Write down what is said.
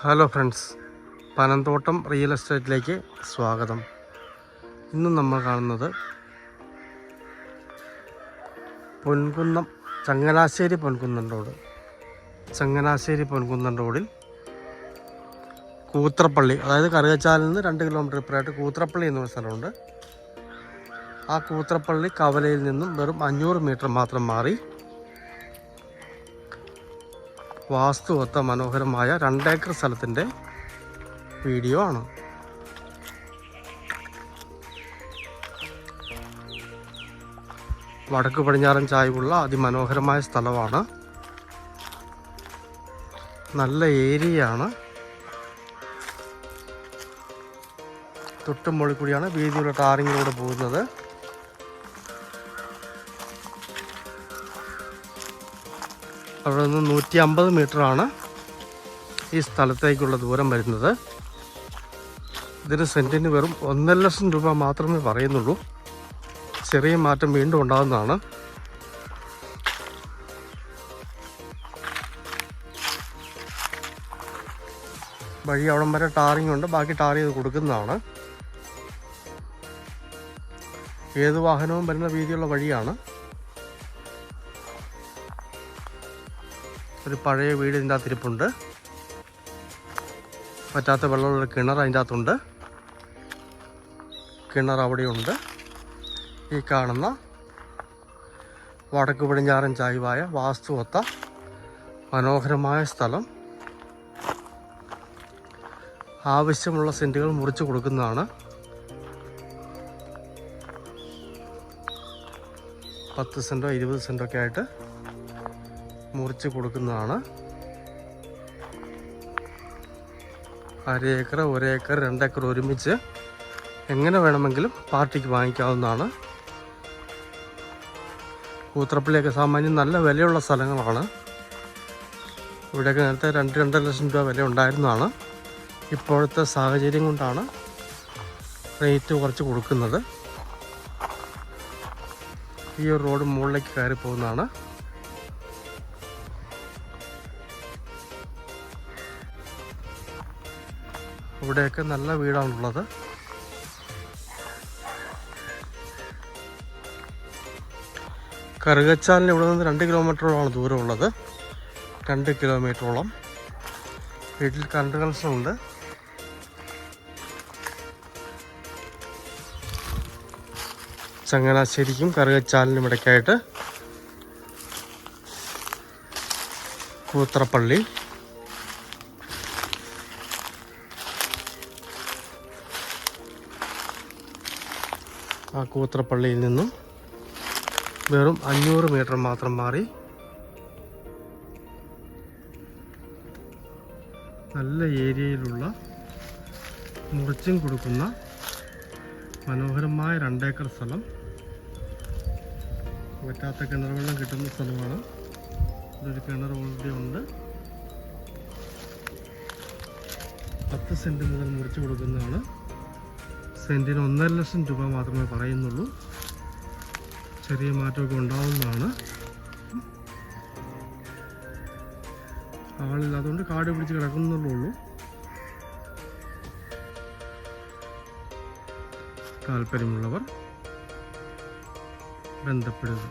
Hello friends, Panamthottam real എസ്റ്റേറ്റിലേക്ക് സ്വാഗതം. ഇന്ന് നമ്മൾ കാണുന്നത് പൊൻകുന്നം ചങ്ങനാശ്ശേരി പൊൻകുന്നം റോഡിൽ കൂത്രപ്പള്ളി, അതായത് കറുകച്ചാലിൽ നിന്ന് 2 കിലോമീറ്റർ ഇപ്പുറമായിട്ട് കൂത്രപ്പള്ളി എന്നൊരു സ്ഥലമുണ്ട്. ആ കൂത്രപ്പള്ളി കവലയിൽ നിന്നും വെറും 500 മീറ്റർ മാത്രം മാറി വാസ്തുവൊത്ത മനോഹരമായ 2 ഏക്കർ സ്ഥലത്തിൻ്റെ വീഡിയോ ആണ്. വടക്ക് പടിഞ്ഞാറൻ ചായ്വുള്ള അതിമനോഹരമായ സ്ഥലമാണ്. നല്ല ഏരിയയാണ്. തൊട്ടും മുകളിൽ കൂടിയാണ് വീതിയുള്ള ടാറിങ്ങിലൂടെ പോകുന്നത്. അവിടെ നിന്ന് 150 മീറ്ററാണ് ഈ സ്ഥലത്തേക്കുള്ള ദൂരം വരുന്നത്. ഇതിന് സെൻറ്റിന് വെറും 1.5 ലക്ഷം രൂപ മാത്രമേ പറയുന്നുള്ളൂ. ചെറിയ മാറ്റം വീണ്ടും ഉണ്ടാകുന്നതാണ്. വഴി അവിടം വരെ ടാറിങ് ഉണ്ട്, ബാക്കി ടാർ ചെയ്ത് കൊടുക്കുന്നതാണ്. ഏത് വാഹനവും വരുന്ന വീതിയുള്ള വഴിയാണ്. ഒരു പഴയ വീട് ഇതിൻ്റെ അകത്ത് ഇരിപ്പുണ്ട്. പറ്റാത്ത വെള്ളമുള്ള കിണർ അതിൻ്റെ അകത്തുണ്ട്. കിണർ അവിടെയുണ്ട്. ഈ കാണുന്ന വടക്ക് പടിഞ്ഞാറൻ ചായ്വായ വാസ്തുവൊത്ത മനോഹരമായ സ്ഥലം ആവശ്യമുള്ള സെൻറ്റുകൾ മുറിച്ച് കൊടുക്കുന്നതാണ്. 10 സെൻറ്റോ 20 സെൻറ്റോ ഒക്കെ ആയിട്ട് മുറിച്ച് കൊടുക്കുന്നതാണ്. 1/2 ഏക്കർ, 1 ഏക്കർ, 2 ഏക്കർ ഒരുമിച്ച് എങ്ങനെ വേണമെങ്കിലും പാർട്ടിക്ക് വാങ്ങിക്കാവുന്നതാണ്. കൂത്രപ്പള്ളിയൊക്കെ സാമാന്യം നല്ല വിലയുള്ള സ്ഥലങ്ങളാണ്. ഇവിടെയൊക്കെ നേരത്തെ 2-2.5 ലക്ഷം രൂപ വില ഉണ്ടായിരുന്നതാണ്. ഇപ്പോഴത്തെ സാഹചര്യം കൊണ്ടാണ് റേറ്റ് കുറച്ച് കൊടുക്കുന്നത്. ഈ ഒരു റോഡ് മുകളിലേക്ക് കയറി പോകുന്നതാണ്. ഇവിടെയൊക്കെ നല്ല വീടാണുള്ളത്. കറുകച്ചാലിന് ഇവിടെ നിന്ന് 2 കിലോമീറ്ററോളമാണ് ദൂരമുള്ളത്. 2 കിലോമീറ്ററോളം. വീട്ടിൽ കറണ്ട് കണക്ഷൻ ഉണ്ട്. ചങ്ങനാശ്ശേരിക്കും കറുകച്ചാലിനും ഇടയ്ക്കായിട്ട് കൂത്രപ്പള്ളി. ആ കൂത്രപ്പള്ളിയിൽ നിന്നും വെറും 500 മീറ്റർ മാത്രം മാറി നല്ല ഏരിയയിലുള്ള മുറിച്ചും കൊടുക്കുന്ന മനോഹരമായ 2 ഏക്കർ സ്ഥലം. വറ്റാത്ത കിണർ വെള്ളം കിട്ടുന്ന സ്ഥലമാണ്. ഇതൊരു കിണർ ഓൾറെഡി ഉണ്ട്. 10 സെൻറ്റ് മുതൽ മുറിച്ച് കൊടുക്കുന്നതാണ്. സെൻറ്റിന് 1.5 ലക്ഷം രൂപ മാത്രമേ പറയുന്നുള്ളൂ. ചെറിയ മാറ്റമൊക്കെ ഉണ്ടാവുന്നതാണ്. ആളില്ലാത്തതുകൊണ്ട് കാട് പിടിച്ച് കിടക്കുന്നുള്ളൂ. താല്പര്യമുള്ളവർ ബന്ധപ്പെടുക.